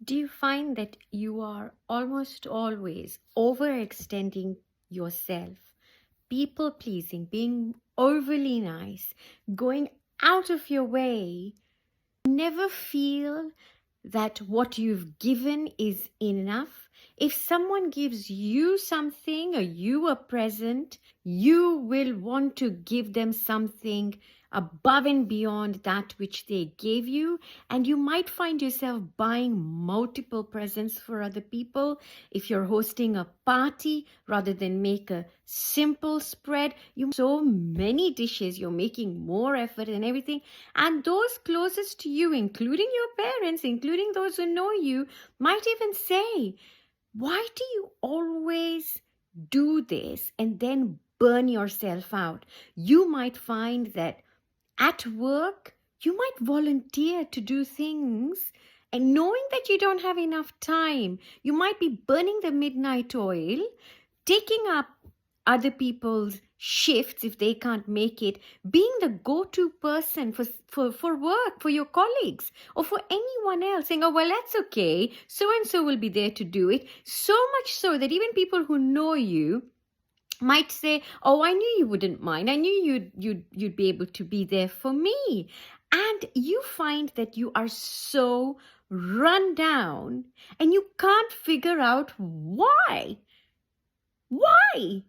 Do you find that you are almost always overextending yourself, people pleasing, being overly nice, going out of your way, never feel that what you've given is enough? If someone gives you something or you a present, you will want to give them something above and beyond that which they gave you, and you might find yourself buying multiple presents for other people. If you're hosting a party, rather than make a simple spread, you so many dishes, you're making more effort and everything, and those closest to you, including your parents, including those who know you, might even say, why do you always do this and then burn yourself out? You might find that at work, you might volunteer to do things, and knowing that you don't have enough time, you might be burning the midnight oil, taking up other people's shifts if they can't make it, being the go-to person for work, for your colleagues, or for anyone else, saying, oh, well, that's okay, so-and-so will be there to do it, so much so that even people who know you might say, oh, I knew you wouldn't mind. I knew you'd be able to be there for me. And you find that you are so run down and you can't figure out why. Why?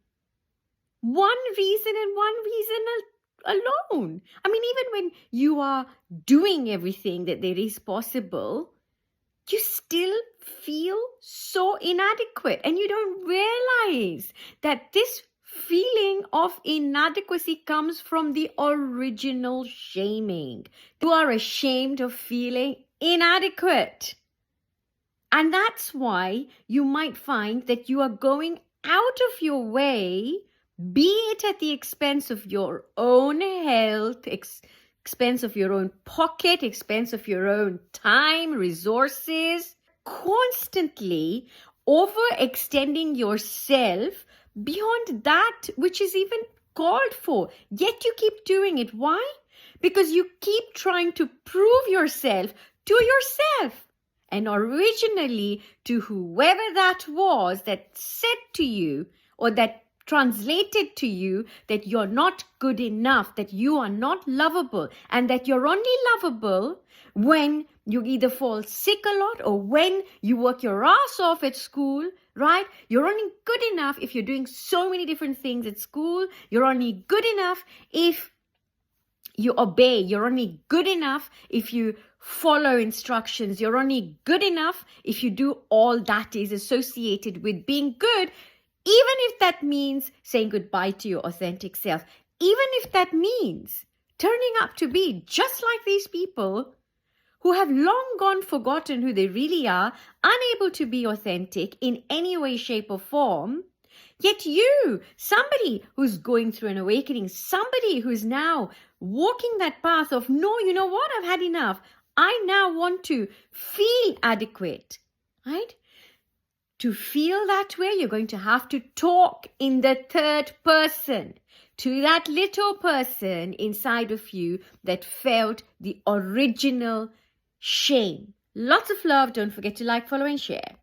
One reason and one reason alone. I mean, even when you are doing everything that there is possible, you still feel so inadequate, and you don't realize that this feeling of inadequacy comes from the original shaming. You are ashamed of feeling inadequate. And that's why you might find that you are going out of your way, be it at the expense of your own health, expense of your own pocket, expense of your own time, resources, constantly overextending yourself beyond that which is even called for. Yet you keep doing it. Why? Because you keep trying to prove yourself to yourself, and originally to whoever that was that said to you, or that translated to you, that you're not good enough, that you are not lovable, and that you're only lovable when you either fall sick a lot or when you work your ass off at school, right? You're only good enough if you're doing so many different things at school. You're only good enough if you obey. You're only good enough if you follow instructions. You're only good enough if you do all that is associated with being good, even if that means saying goodbye to your authentic self, even if that means turning up to be just like these people who have long gone forgotten who they really are, unable to be authentic in any way, shape, or form. Yet you, somebody who's going through an awakening, somebody who's now walking that path of, no, you know what, I've had enough. I now want to feel adequate, right? To feel that way, you're going to have to talk in the third person to that little person inside of you that felt the original shame. Lots of love. Don't forget to like, follow, and share.